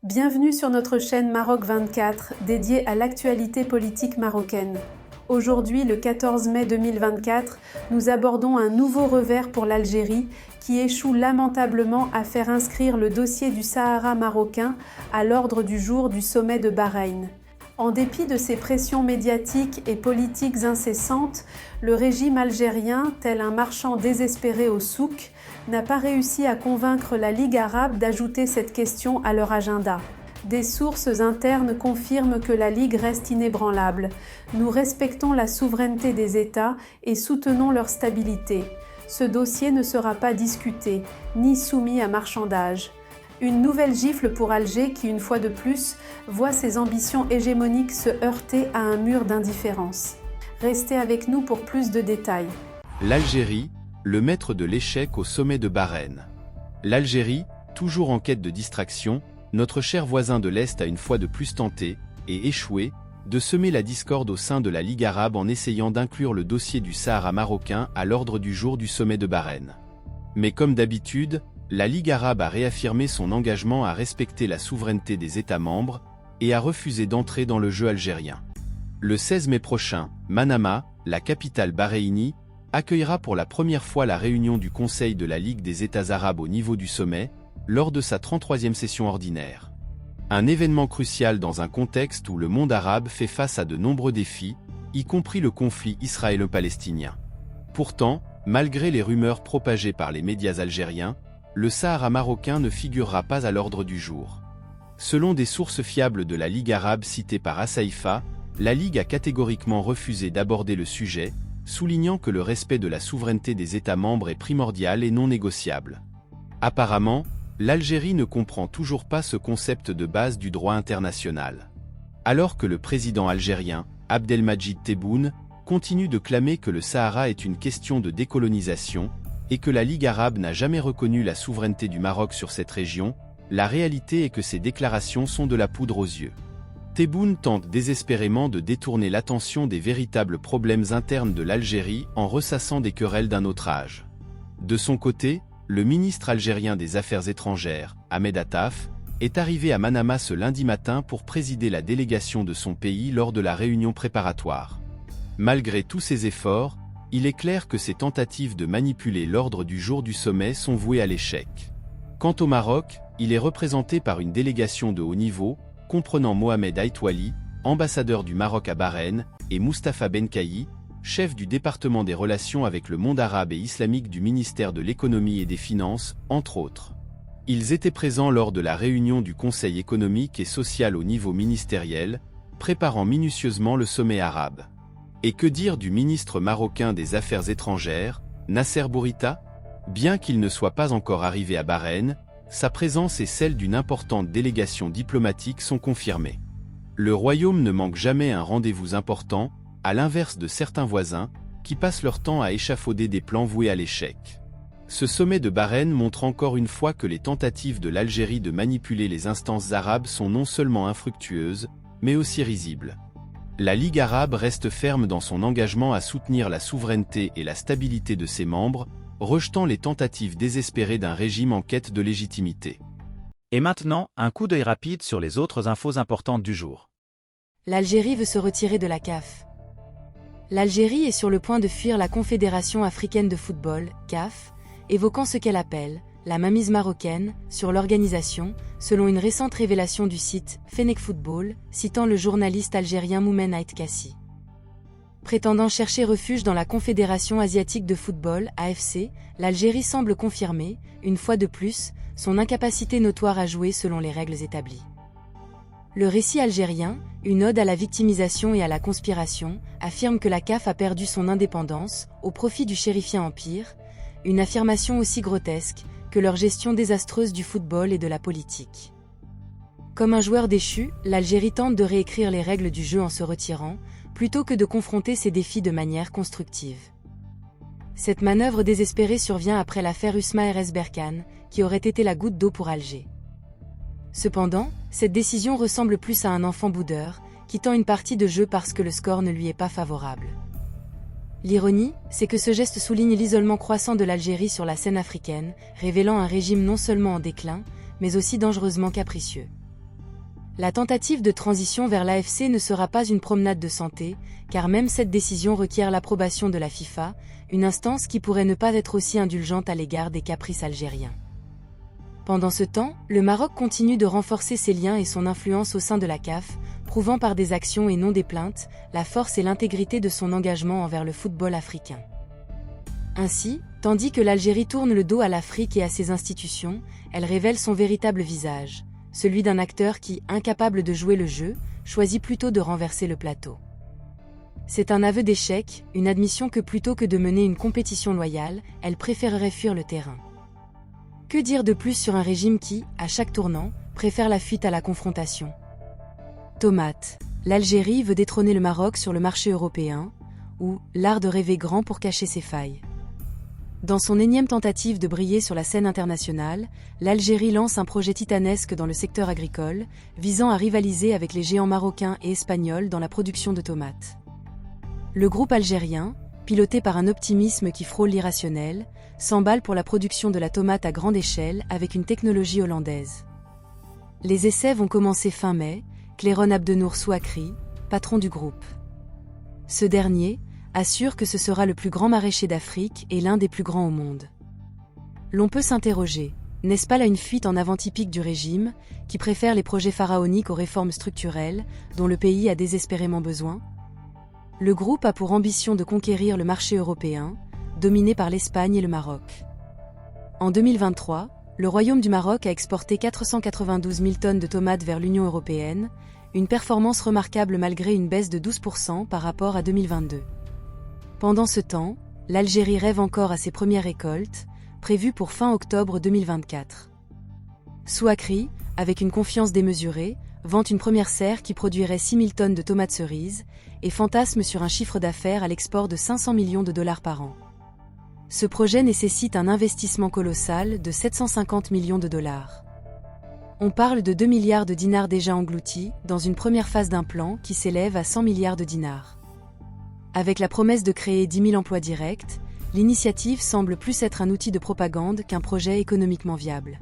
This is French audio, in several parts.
Bienvenue sur notre chaîne Maroc 24, dédiée à l'actualité politique marocaine. Aujourd'hui, le 14 mai 2024, nous abordons un nouveau revers pour l'Algérie qui échoue lamentablement à faire inscrire le dossier du Sahara marocain à l'ordre du jour du sommet de Bahreïn. En dépit de ces pressions médiatiques et politiques incessantes, le régime algérien, tel un marchand désespéré au souk, n'a pas réussi à convaincre la Ligue arabe d'ajouter cette question à leur agenda. Des sources internes confirment que la Ligue reste inébranlable. Nous respectons la souveraineté des États et soutenons leur stabilité. Ce dossier ne sera pas discuté, ni soumis à marchandage. Une nouvelle gifle pour Alger qui, une fois de plus, voit ses ambitions hégémoniques se heurter à un mur d'indifférence. Restez avec nous pour plus de détails. L'Algérie, le maître de l'échec au sommet de Bahreïn. L'Algérie, toujours en quête de distraction, notre cher voisin de l'Est a une fois de plus tenté, et échoué, de semer la discorde au sein de la Ligue arabe en essayant d'inclure le dossier du Sahara marocain à l'ordre du jour du sommet de Bahreïn. Mais comme d'habitude, la Ligue arabe a réaffirmé son engagement à respecter la souveraineté des États membres et a refusé d'entrer dans le jeu algérien. Le 16 mai prochain, Manama, la capitale bahreïnie, accueillera pour la première fois la réunion du Conseil de la Ligue des États arabes au niveau du sommet, lors de sa 33e session ordinaire. Un événement crucial dans un contexte où le monde arabe fait face à de nombreux défis, y compris le conflit israélo-palestinien. Pourtant, malgré les rumeurs propagées par les médias algériens, le Sahara marocain ne figurera pas à l'ordre du jour. Selon des sources fiables de la Ligue arabe citées par Assaïfa, la Ligue a catégoriquement refusé d'aborder le sujet, soulignant que le respect de la souveraineté des États membres est primordial et non négociable. Apparemment, l'Algérie ne comprend toujours pas ce concept de base du droit international. Alors que le président algérien, Abdelmadjid Tebboune, continue de clamer que le Sahara est une question de décolonisation, et que la Ligue arabe n'a jamais reconnu la souveraineté du Maroc sur cette région, la réalité est que ces déclarations sont de la poudre aux yeux. Tebboune tente désespérément de détourner l'attention des véritables problèmes internes de l'Algérie en ressassant des querelles d'un autre âge. De son côté, le ministre algérien des Affaires étrangères, Ahmed Attaf, est arrivé à Manama ce lundi matin pour présider la délégation de son pays lors de la réunion préparatoire. Malgré tous ses efforts, il est clair que ces tentatives de manipuler l'ordre du jour du sommet sont vouées à l'échec. Quant au Maroc, il est représenté par une délégation de haut niveau, comprenant Mohamed Aïtouali, ambassadeur du Maroc à Bahreïn, et Moustapha Benkaï, chef du département des relations avec le monde arabe et islamique du ministère de l'économie et des finances, entre autres. Ils étaient présents lors de la réunion du Conseil économique et social au niveau ministériel, préparant minutieusement le sommet arabe. Et que dire du ministre marocain des Affaires étrangères, Nasser Bourita? Bien qu'il ne soit pas encore arrivé à Bahreïn, sa présence et celle d'une importante délégation diplomatique sont confirmées. Le royaume ne manque jamais un rendez-vous important, à l'inverse de certains voisins, qui passent leur temps à échafauder des plans voués à l'échec. Ce sommet de Bahreïn montre encore une fois que les tentatives de l'Algérie de manipuler les instances arabes sont non seulement infructueuses, mais aussi risibles. La Ligue arabe reste ferme dans son engagement à soutenir la souveraineté et la stabilité de ses membres, rejetant les tentatives désespérées d'un régime en quête de légitimité. Et maintenant, un coup d'œil rapide sur les autres infos importantes du jour. L'Algérie veut se retirer de la CAF. L'Algérie est sur le point de fuir la Confédération africaine de football, CAF, évoquant ce qu'elle appelle la mainmise marocaine sur l'organisation, selon une récente révélation du site Fennec Football, citant le journaliste algérien Moumen Ait Kassi. Prétendant chercher refuge dans la Confédération asiatique de football, AFC, l'Algérie semble confirmer, une fois de plus, son incapacité notoire à jouer selon les règles établies. Le récit algérien, une ode à la victimisation et à la conspiration, affirme que la CAF a perdu son indépendance, au profit du chérifien empire, une affirmation aussi grotesque que leur gestion désastreuse du football et de la politique. Comme un joueur déchu, l'Algérie tente de réécrire les règles du jeu en se retirant, plutôt que de confronter ces défis de manière constructive. Cette manœuvre désespérée survient après l'affaire Usma RS Berkane, qui aurait été la goutte d'eau pour Alger. Cependant, cette décision ressemble plus à un enfant boudeur, quittant une partie de jeu parce que le score ne lui est pas favorable. L'ironie, c'est que ce geste souligne l'isolement croissant de l'Algérie sur la scène africaine, révélant un régime non seulement en déclin, mais aussi dangereusement capricieux. La tentative de transition vers l'AFC ne sera pas une promenade de santé, car même cette décision requiert l'approbation de la FIFA, une instance qui pourrait ne pas être aussi indulgente à l'égard des caprices algériens. Pendant ce temps, le Maroc continue de renforcer ses liens et son influence au sein de la CAF, prouvant par des actions et non des plaintes, la force et l'intégrité de son engagement envers le football africain. Ainsi, tandis que l'Algérie tourne le dos à l'Afrique et à ses institutions, elle révèle son véritable visage, celui d'un acteur qui, incapable de jouer le jeu, choisit plutôt de renverser le plateau. C'est un aveu d'échec, une admission que plutôt que de mener une compétition loyale, elle préférerait fuir le terrain. Que dire de plus sur un régime qui, à chaque tournant, préfère la fuite à la confrontation? Tomate. L'Algérie veut détrôner le Maroc sur le marché européen, ou l'art de rêver grand pour cacher ses failles. Dans son énième tentative de briller sur la scène internationale, l'Algérie lance un projet titanesque dans le secteur agricole, visant à rivaliser avec les géants marocains et espagnols dans la production de tomates. Le groupe algérien, piloté par un optimisme qui frôle l'irrationnel, s'emballe pour la production de la tomate à grande échelle avec une technologie hollandaise. Les essais vont commencer fin mai, Clairon Abdenour Souakri, patron du groupe. Ce dernier assure que ce sera le plus grand maraîcher d'Afrique et l'un des plus grands au monde. L'on peut s'interroger, n'est-ce pas là une fuite en avant typique du régime, qui préfère les projets pharaoniques aux réformes structurelles, dont le pays a désespérément besoin? Le groupe a pour ambition de conquérir le marché européen, dominé par l'Espagne et le Maroc. En 2023, le Royaume du Maroc a exporté 492 000 tonnes de tomates vers l'Union européenne, une performance remarquable malgré une baisse de 12% par rapport à 2022. Pendant ce temps, l'Algérie rêve encore à ses premières récoltes, prévues pour fin octobre 2024. Souakri, avec une confiance démesurée, vante une première serre qui produirait 6 000 tonnes de tomates cerises et fantasme sur un chiffre d'affaires à l'export de 500 millions de dollars par an. Ce projet nécessite un investissement colossal de 750 millions de dollars. On parle de 2 milliards de dinars déjà engloutis dans une première phase d'un plan qui s'élève à 100 milliards de dinars. Avec la promesse de créer 10 000 emplois directs, l'initiative semble plus être un outil de propagande qu'un projet économiquement viable.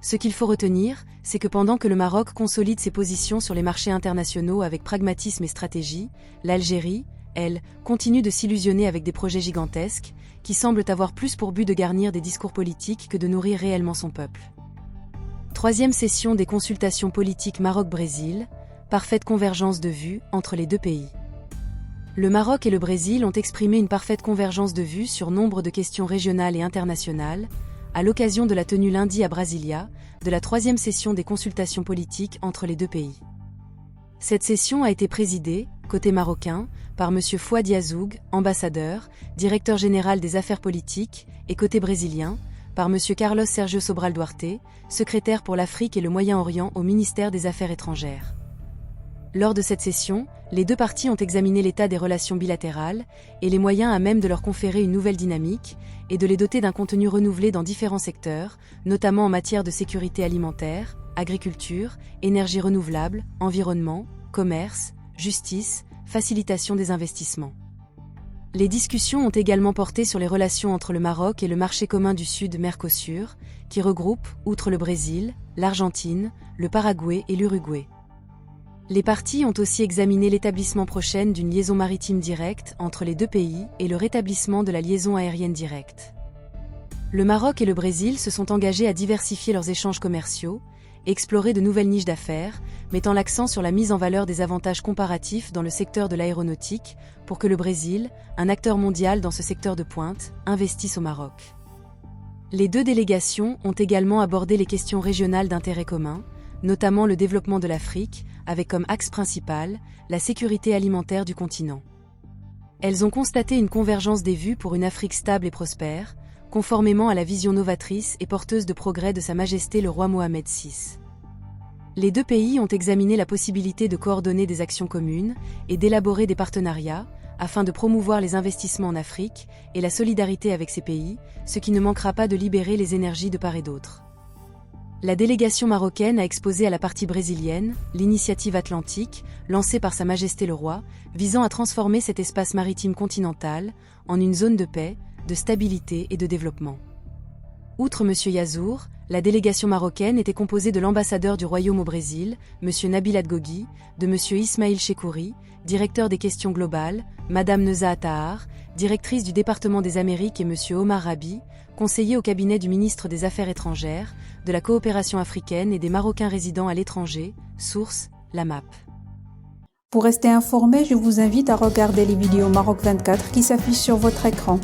Ce qu'il faut retenir, c'est que pendant que le Maroc consolide ses positions sur les marchés internationaux avec pragmatisme et stratégie, l'Algérie, elle, continue de s'illusionner avec des projets gigantesques, qui semblent avoir plus pour but de garnir des discours politiques que de nourrir réellement son peuple. Troisième session des consultations politiques Maroc-Brésil, parfaite convergence de vues entre les deux pays. Le Maroc et le Brésil ont exprimé une parfaite convergence de vues sur nombre de questions régionales et internationales, à l'occasion de la tenue lundi à Brasilia, de la troisième session des consultations politiques entre les deux pays. Cette session a été présidée, côté marocain, par M. Fouad Yazzoug, ambassadeur, directeur général des affaires politiques, et côté brésilien, par M. Carlos Sergio Sobral Duarte, secrétaire pour l'Afrique et le Moyen-Orient au ministère des Affaires étrangères. Lors de cette session, les deux parties ont examiné l'état des relations bilatérales et les moyens à même de leur conférer une nouvelle dynamique et de les doter d'un contenu renouvelé dans différents secteurs, notamment en matière de sécurité alimentaire, agriculture, énergie renouvelable, environnement, commerce, justice, facilitation des investissements. Les discussions ont également porté sur les relations entre le Maroc et le marché commun du Sud Mercosur, qui regroupe, outre le Brésil, l'Argentine, le Paraguay et l'Uruguay. Les parties ont aussi examiné l'établissement prochain d'une liaison maritime directe entre les deux pays et le rétablissement de la liaison aérienne directe. Le Maroc et le Brésil se sont engagés à diversifier leurs échanges commerciaux, explorer de nouvelles niches d'affaires, mettant l'accent sur la mise en valeur des avantages comparatifs dans le secteur de l'aéronautique, pour que le Brésil, un acteur mondial dans ce secteur de pointe, investisse au Maroc. Les deux délégations ont également abordé les questions régionales d'intérêt commun, notamment le développement de l'Afrique, avec comme axe principal la sécurité alimentaire du continent. Elles ont constaté une convergence des vues pour une Afrique stable et prospère, conformément à la vision novatrice et porteuse de progrès de Sa Majesté le roi Mohamed VI. Les deux pays ont examiné la possibilité de coordonner des actions communes et d'élaborer des partenariats, afin de promouvoir les investissements en Afrique et la solidarité avec ces pays, ce qui ne manquera pas de libérer les énergies de part et d'autre. La délégation marocaine a exposé à la partie brésilienne l'initiative atlantique, lancée par Sa Majesté le Roi, visant à transformer cet espace maritime continental en une zone de paix, de stabilité et de développement. Outre M. Yazzour, La délégation marocaine était composée de l'ambassadeur du Royaume au Brésil, M. Nabil Adgogui, de M. Ismail Chekouri, directeur des questions globales, Mme Neuza Attahar, directrice du département des Amériques et M. Omar Rabi, conseiller au cabinet du ministre des Affaires étrangères, de la coopération africaine et des Marocains résidant à l'étranger, source, la MAP. Pour rester informé, je vous invite à regarder les vidéos Maroc 24 qui s'affichent sur votre écran.